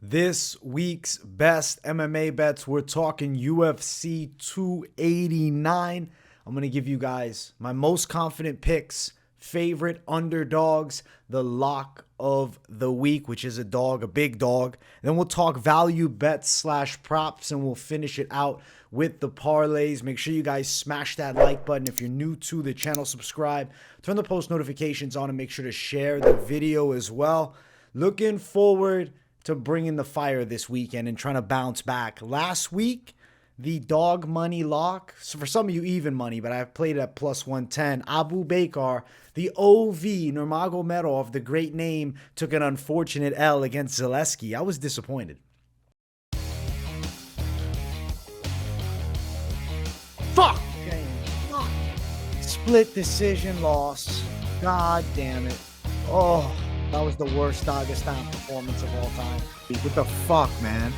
This week's best MMA bets, we're talking UFC 289. I'm going to give you guys my most confident picks, favorite underdogs, the lock of the week, which is a dog, a big dog. Then we'll talk value bets slash props, and we'll finish it out with the parlays. Make sure you guys smash that like button. If you're new to the channel, subscribe, turn the post notifications on, and make sure to share the video as well. Looking forward to bringing the fire this weekend and trying to bounce back. Last week, the dog money lock, so for some of you even money, but I played it at plus 110. Abu Bakar, the OV, Nurmagomedov, the great name, took an unfortunate L against Zaleski. I was disappointed. Fuck! Fuck! Split decision loss. God damn it. Oh, that was the worst Dagestan performance of all time. What the fuck, man?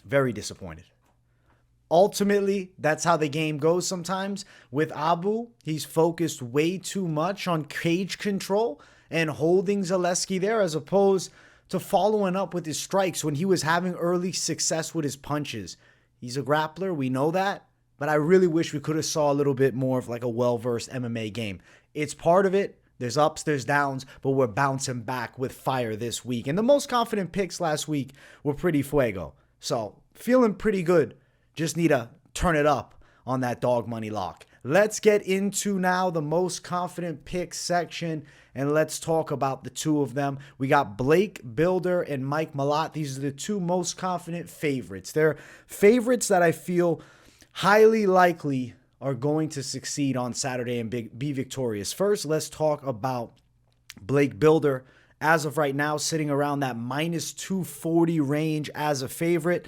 Very disappointed. Ultimately, that's how the game goes sometimes. With Abu, he's focused way too much on cage control and holding Zaleski there as opposed to following up with his strikes when he was having early success with his punches. He's a grappler, we know that, but I really wish we could have saw a little bit more of like a well-versed MMA game. It's part of it. There's ups, there's downs, but we're bouncing back with fire this week. And the most confident picks last week were pretty fuego. So, feeling pretty good. Just need to turn it up on that dog money lock. Let's get into now the most confident picks section, and let's talk about the two of them. We got Blake Bilder and Mike Malott. These are the two most confident favorites. They're favorites that I feel highly likely are going to succeed on Saturday and be victorious. First, let's talk about Blake Bilder. As of right now, sitting around that minus 240 range as a favorite.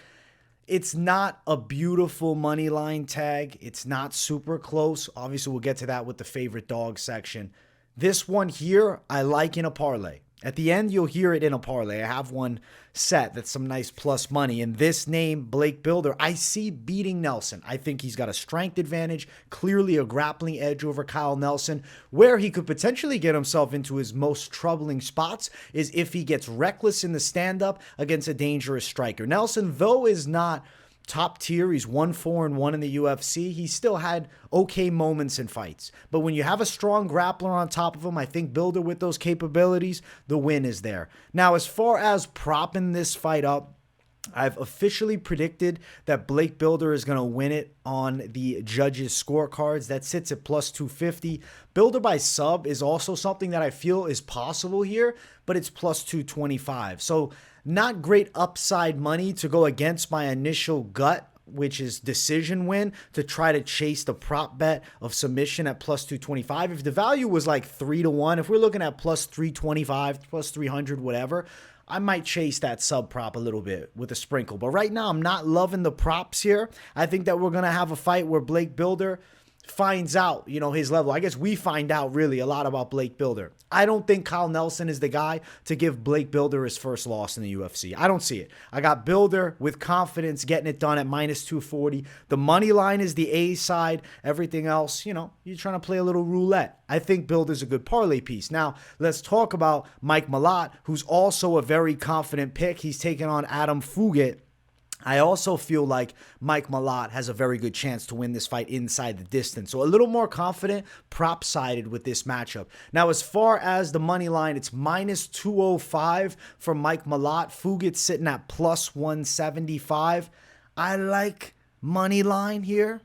It's not a beautiful money line tag. It's not super close. Obviously, we'll get to that with the favorite dog section. This one here, I like in a parlay. At the end, you'll hear it in a parlay. I have one set that's some nice plus money. And this name, Blake Bilder, I see beating Nelson. I think he's got a strength advantage, clearly a grappling edge over Kyle Nelson. Where he could potentially get himself into his most troubling spots is if he gets reckless in the stand-up against a dangerous striker. Nelson, though, is not top tier. He's 1-4-1 in the UFC. He still had okay moments in fights. But when you have a strong grappler on top of him, I think Bilder with those capabilities, the win is there. Now, as far as propping this fight up, I've officially predicted that Blake Bilder is going to win it on the judges' scorecards. That sits at plus 250. Bilder by sub is also something that I feel is possible here, but it's plus 225. So not great upside money to go against my initial gut, which is decision win, to try to chase the prop bet of submission at plus 225. If the value was like 3-1, if we're looking at plus 325, plus 300, whatever, I might chase that sub prop a little bit with a sprinkle. But right now, I'm not loving the props here. I think that we're going to have a fight where Blake Bilder finds out, his level. I guess we find out really a lot about Blake Bilder. I don't think Kyle Nelson is the guy to give Blake Bilder his first loss in the UFC. I don't see it. I got Bilder with confidence getting it done at minus 240. The money line is the A side. Everything else, you're trying to play a little roulette. I think Bilder's a good parlay piece. Now, let's talk about Mike Malott, who's also a very confident pick. He's taking on Adam Fugitt. I also feel like Mike Malott has a very good chance to win this fight inside the distance. So a little more confident, prop-sided with this matchup. Now, as far as the money line, it's minus 205 for Mike Malott. Fugitt sitting at plus 175. I like money line here.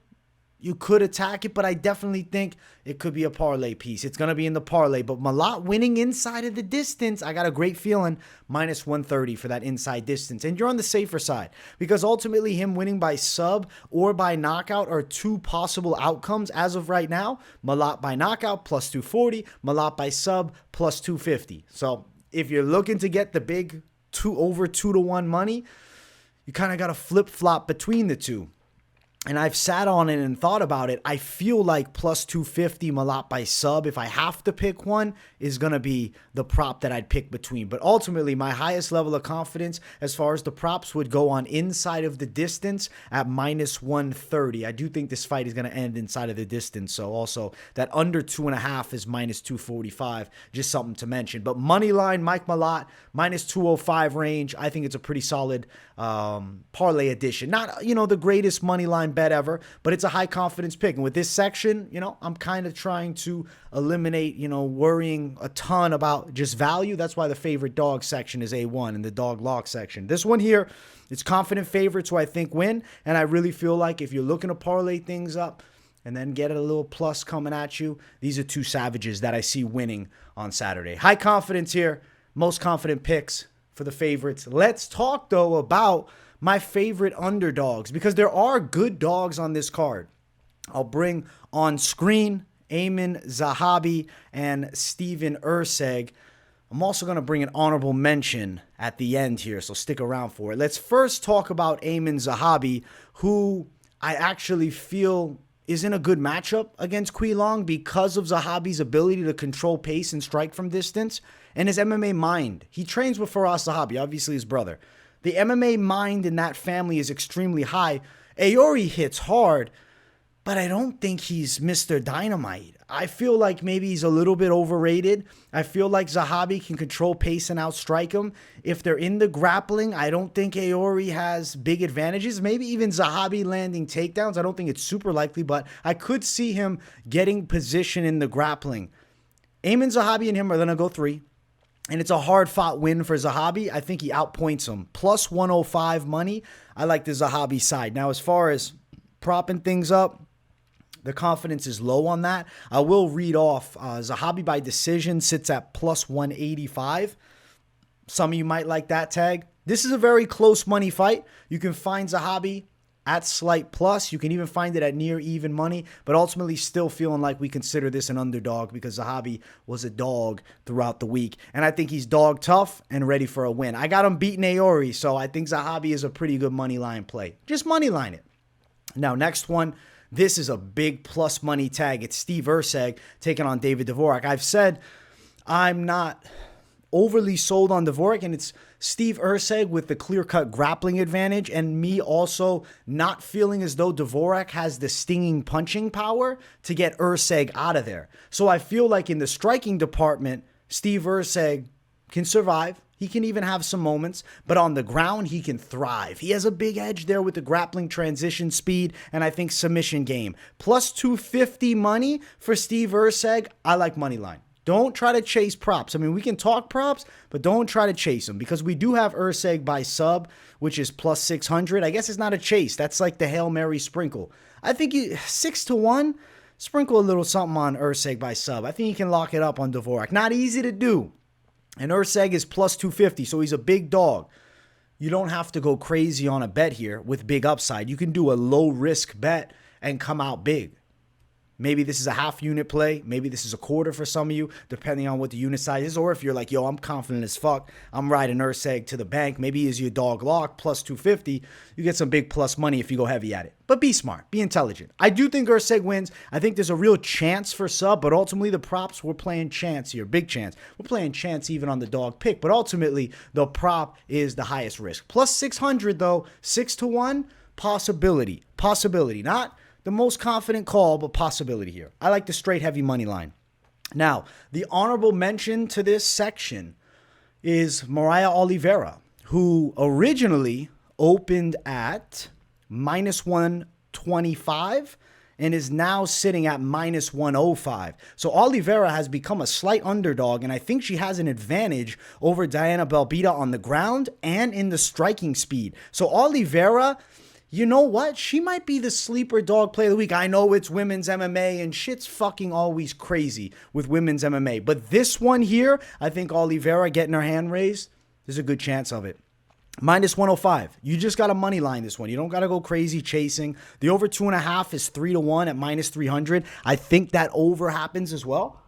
You could attack it, but I definitely think it could be a parlay piece. It's going to be in the parlay. But Malott winning inside of the distance, I got a great feeling, minus 130 for that inside distance. And you're on the safer side because ultimately him winning by sub or by knockout are two possible outcomes as of right now. Malott by knockout, plus 240. Malott by sub, plus 250. So if you're looking to get the big over 2-1 money, you kind of got to flip-flop between the two. and I've sat on it and thought about it, I feel like plus 250 Malott by sub, if I have to pick one, is going to be the prop that I'd pick between. But ultimately, my highest level of confidence as far as the props would go on inside of the distance at minus 130. I do think this fight is going to end inside of the distance. So also that under 2.5 is minus 245. Just something to mention. But money line, Mike Malott, minus 205 range. I think it's a pretty solid parlay addition. Not, the greatest money line bet ever, but it's a high confidence pick. And with this section, I'm kind of trying to eliminate, worrying a ton about just value. That's why the favorite dog section is A1 and the dog lock section. This one here, it's confident favorites who I think win. And I really feel like if you're looking to parlay things up and then get a little plus coming at you, these are two savages that I see winning on Saturday. High confidence here, most confident picks for the favorites. Let's talk, though, about my favorite underdogs, because there are good dogs on this card. I'll bring on screen Aiemann Zahabi and Steven Erceg. I'm also going to bring an honorable mention at the end here, so stick around for it. Let's first talk about Aiemann Zahabi, who I actually feel is in a good matchup against Quy Long because of Zahabi's ability to control pace and strike from distance and his MMA mind. He trains with Faraz Zahabi, obviously his brother. The MMA mind in that family is extremely high. Aori hits hard, but I don't think he's Mr. Dynamite. I feel like maybe he's a little bit overrated. I feel like Zahabi can control pace and outstrike him. If they're in the grappling, I don't think Aori has big advantages. Maybe even Zahabi landing takedowns. I don't think it's super likely, but I could see him getting position in the grappling. Aiemann Zahabi and him are going to go 3. And it's a hard-fought win for Zahabi. I think he outpoints him. Plus 105 money. I like the Zahabi side. Now, as far as propping things up, the confidence is low on that. I will read off. Zahabi by decision sits at plus 185. Some of you might like that tag. This is a very close money fight. You can find Zahabi at slight plus. You can even find it at near even money, but ultimately still feeling like we consider this an underdog because Zahabi was a dog throughout the week. And I think he's dog tough and ready for a win. I got him beating Aori, so I think Zahabi is a pretty good money line play. Just money line it. Now, next one. This is a big plus money tag. It's Steve Erceg taking on David Dvorak. I've said I'm not overly sold on Dvorak, and it's Steve Erceg with the clear-cut grappling advantage, and me also not feeling as though Dvorak has the stinging punching power to get Erceg out of there. So I feel like in the striking department, Steve Erceg can survive. He can even have some moments, but on the ground, he can thrive. He has a big edge there with the grappling transition speed, and I think submission game. Plus 250 money for Steve Erceg. I like money line. Don't try to chase props. I mean, we can talk props, but don't try to chase them because we do have Erceg by sub, which is plus 600. I guess it's not a chase. That's like the Hail Mary sprinkle. I think 6-1, sprinkle a little something on Erceg by sub. I think you can lock it up on Dvorak. Not easy to do. And Erceg is plus 250, so he's a big dog. You don't have to go crazy on a bet here with big upside. You can do a low-risk bet and come out big. Maybe this is a half unit play. Maybe this is a quarter for some of you, depending on what the unit size is. Or if you're like, yo, I'm confident as fuck, I'm riding Erceg to the bank. Maybe he's your dog lock, plus 250. You get some big plus money if you go heavy at it. But be smart. Be intelligent. I do think Erceg wins. I think there's a real chance for sub, but ultimately the props, we're playing chance here. Big chance. We're playing chance even on the dog pick. But ultimately, the prop is the highest risk. Plus 600, though. 6-1, possibility. Possibility. Not the most confident call, but possibility here. I like the straight heavy money line. Now, the honorable mention to this section is Mariah Oliveira, who originally opened at minus 125 and is now sitting at minus 105. So Oliveira has become a slight underdog, and I think she has an advantage over Diana Belbita on the ground and in the striking speed. So Oliveira, you know what? She might be the sleeper dog play of the week. I know it's women's MMA and shit's fucking always crazy with women's MMA. But this one here, I think Oliveira getting her hand raised, there's a good chance of it. Minus 105. You just got a money line this one. You don't got to go crazy chasing. The over 2.5 is 3-1 at minus 300. I think that over happens as well.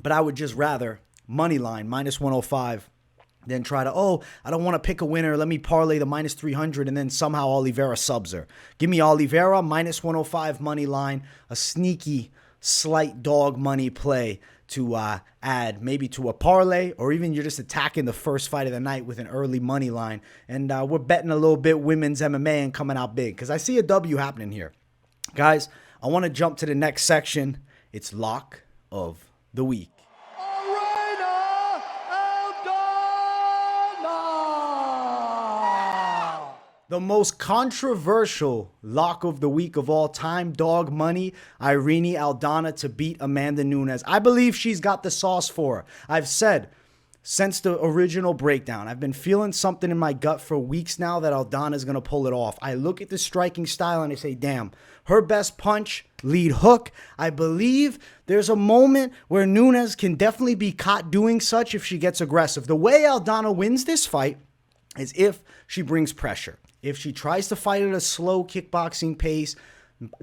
But I would just rather money line, minus 105. then try to, oh, I don't want to pick a winner. Let me parlay the minus 300, and then somehow Oliveira subs her. Give me Oliveira, minus 105 money line, a sneaky, slight dog money play to add maybe to a parlay, or even you're just attacking the first fight of the night with an early money line. And we're betting a little bit women's MMA and coming out big because I see a W happening here. Guys, I want to jump to the next section. It's Lock of the Week. The most controversial lock of the week of all time, dog money, Irene Aldana to beat Amanda Nunes. I believe she's got the sauce for her. I've said since the original breakdown, I've been feeling something in my gut for weeks now that Aldana is going to pull it off. I look at the striking style and I say, damn, her best punch, lead hook. I believe there's a moment where Nunes can definitely be caught doing such if she gets aggressive. The way Aldana wins this fight is if she brings pressure. If she tries to fight at a slow kickboxing pace,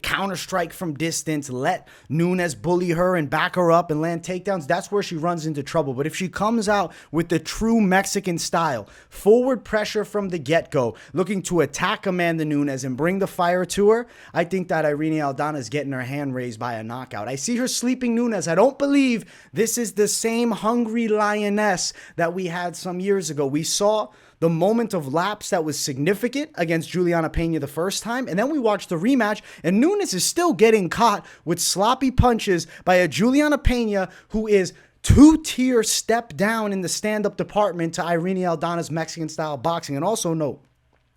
counter strike from distance, let Nunes bully her and back her up and land takedowns, that's where she runs into trouble. But if she comes out with the true Mexican style, forward pressure from the get-go, looking to attack Amanda Nunes and bring the fire to her, I think that Irene Aldana is getting her hand raised by a knockout. I see her sleeping Nunes. I don't believe this is the same hungry lioness that we had some years ago. We saw the moment of lapse that was significant against Juliana Pena the first time, and then we watched the rematch, and Nunes is still getting caught with sloppy punches by a Juliana Pena who is two-tier step down in the stand-up department to Irene Aldana's Mexican-style boxing. And also note,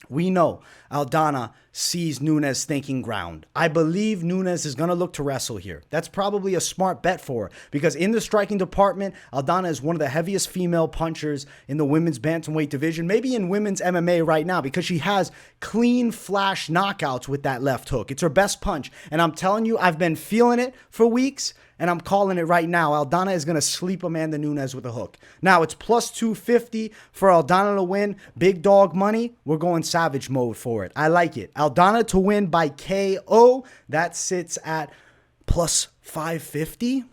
we know Aldana sees Nunes thinking ground. I believe Nunes is going to look to wrestle here. That's probably a smart bet for her because in the striking department, Aldana is one of the heaviest female punchers in the women's bantamweight division, maybe in women's MMA right now because she has clean flash knockouts with that left hook. It's her best punch. And I'm telling you, I've been feeling it for weeks. And I'm calling it right now. Aldana is going to sleep Amanda Nunes with a hook. Now, it's plus 250 for Aldana to win. Big dog money. We're going savage mode for it. I like it. Aldana to win by KO. That sits at plus 550.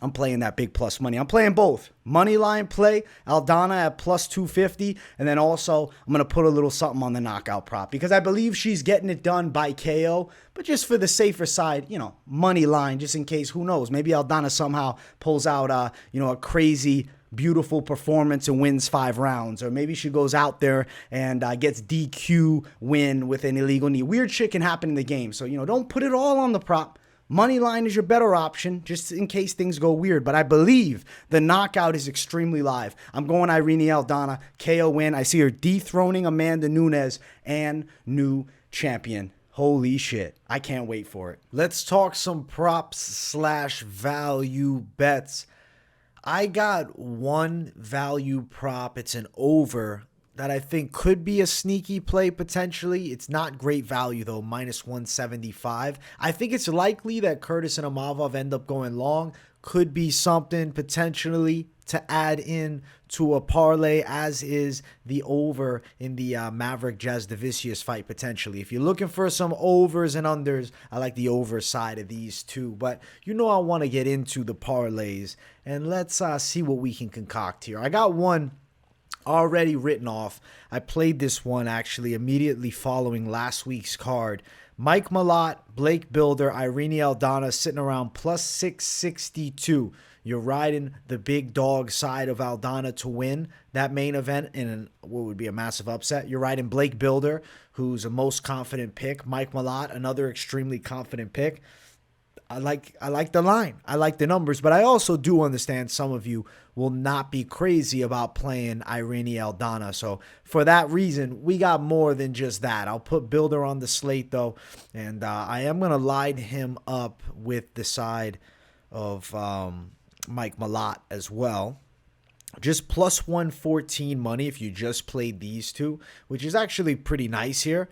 I'm playing that big plus money. I'm playing both. Money line play, Aldana at plus 250. And then also, I'm going to put a little something on the knockout prop because I believe she's getting it done by KO. But just for the safer side, money line, just in case, who knows? Maybe Aldana somehow pulls out, a crazy, beautiful performance and wins 5 rounds. Or maybe she goes out there and gets DQ win with an illegal knee. Weird shit can happen in the game. So, don't put it all on the prop. Money line is your better option, just in case things go weird. But I believe the knockout is extremely live. I'm going Irene Aldana, KO win. I see her dethroning Amanda Nunes and new champion. Holy shit. I can't wait for it. Let's talk some props / value bets. I got one value prop. It's an over that I think could be a sneaky play potentially. It's not great value though, minus 175. I think it's likely that Curtis and Amavov end up going long. Could be something potentially to add in to a parlay, as is the over in the Maverick Jasdavicius fight potentially. If you're looking for some overs and unders, I like the over side of these two. But I want to get into the parlays, and let's see what we can concoct here. I got one already written off. I played this one actually immediately following last week's card. Mike Malott, Blake Builder, Irene Aldana sitting around plus 662. You're riding the big dog side of Aldana to win that main event in what would be a massive upset. You're riding Blake Builder, who's a most confident pick. Mike Malott, another extremely confident pick. I like the line. I like the numbers, but I also do understand some of you will not be crazy about playing Irene Aldana. So for that reason, we got more than just that. I'll put Builder on the slate though, and I am going to line him up with the side of Mike Malott as well. Just plus 114 money if you just played these two, which is actually pretty nice here.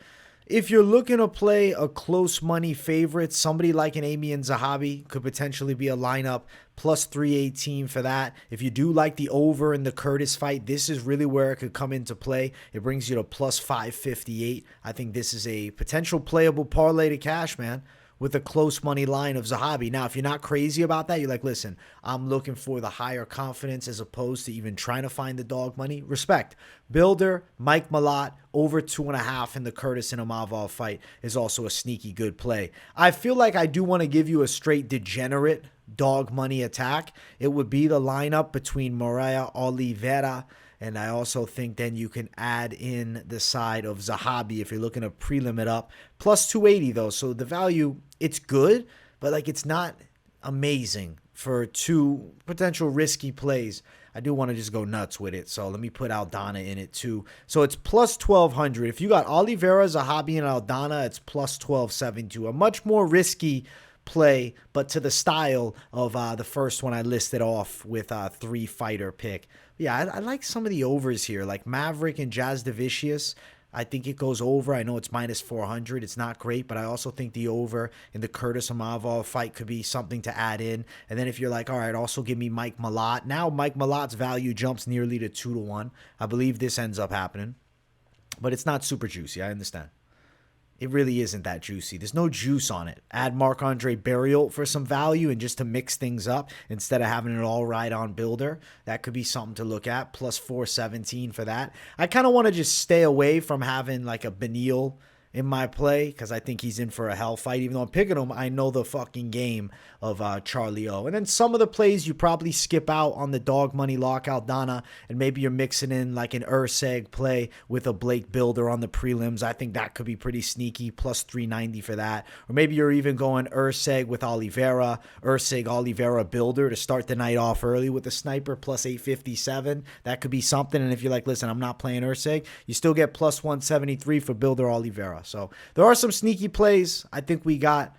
If you're looking to play a close money favorite, somebody like an Amian Zahabi could potentially be a lineup, plus 318 for that. If you do like the over in the Curtis fight, this is really where it could come into play. It brings you to plus 558. I think this is a potential playable parlay to cash, man. with a close money line of Zahabi. Now, if you're not crazy about that, you're like, listen, I'm looking for the higher confidence as opposed to even trying to find the dog money. Respect. Builder, Mike Malott, over 2.5 in the Curtis and Imavov fight is also a sneaky good play. I feel like I do want to give you a straight degenerate dog money attack. It would be the lineup between Moraes, Oliveira, and I also think then you can add in the side of Zahabi if you're looking to prelim it up. Plus 280 though, so the value, it's good, but like it's not amazing for two potential risky plays. I do want to just go nuts with it, so let me put Aldana in it too. So it's plus 1,200. If you got Oliveira, Zahabi, and Aldana, it's plus 1,272. A much more risky play, but to the style of the first one I listed off with a 3-fighter pick. Yeah, I like some of the overs here, like Maverick and Jazz Davicius. I think it goes over. I know it's minus 400. It's not great, but I also think the over in the Curtis Imavov fight could be something to add in. And then if you're like, all right, also give me Mike Malott. Now Mike Malott's value jumps nearly to 2-1. I believe this ends up happening, but it's not super juicy. I understand. It really isn't that juicy. There's no juice on it. Add Marc-Andre Barriault for some value and just to mix things up instead of having it all ride on Builder. That could be something to look at. Plus 417 for that. I kind of want to just stay away from having like a Beneil in my play because I think he's in for a hell fight. Even though I'm picking him, I know the fucking game of Charlie O. And then some of the plays you probably skip out on the dog money lock Aldana, and maybe you're mixing in like an Urseg play with a Blake Builder on the prelims. I think that could be pretty sneaky, plus 390 for that. Or maybe you're even going Urseg with Oliveira, Urseg Oliveira Builder to start the night off early with the sniper, plus 857. That could be something. And if you're like, listen, I'm not playing Urseg, you still get plus 173 for Builder Oliveira. So there are some sneaky plays. I think we got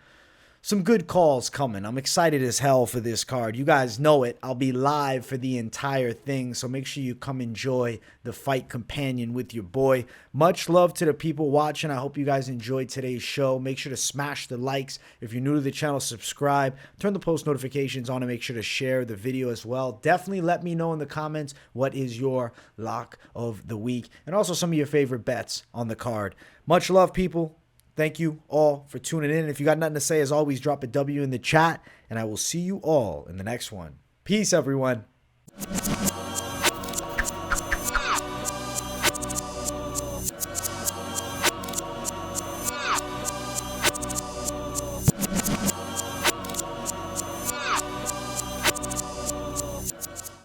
some good calls coming. I'm excited as hell for this card. You guys know it. I'll be live for the entire thing, so make sure you come enjoy the fight companion with your boy. Much love to the people watching. I hope you guys enjoyed today's show. Make sure to smash the likes. If you're new to the channel, subscribe. Turn the post notifications on and make sure to share the video as well. Definitely let me know in the comments what is your lock of the week and also some of your favorite bets on the card. Much love, people. Thank you all for tuning in. If you got nothing to say, as always, drop a W in the chat, and I will see you all in the next one. Peace, everyone.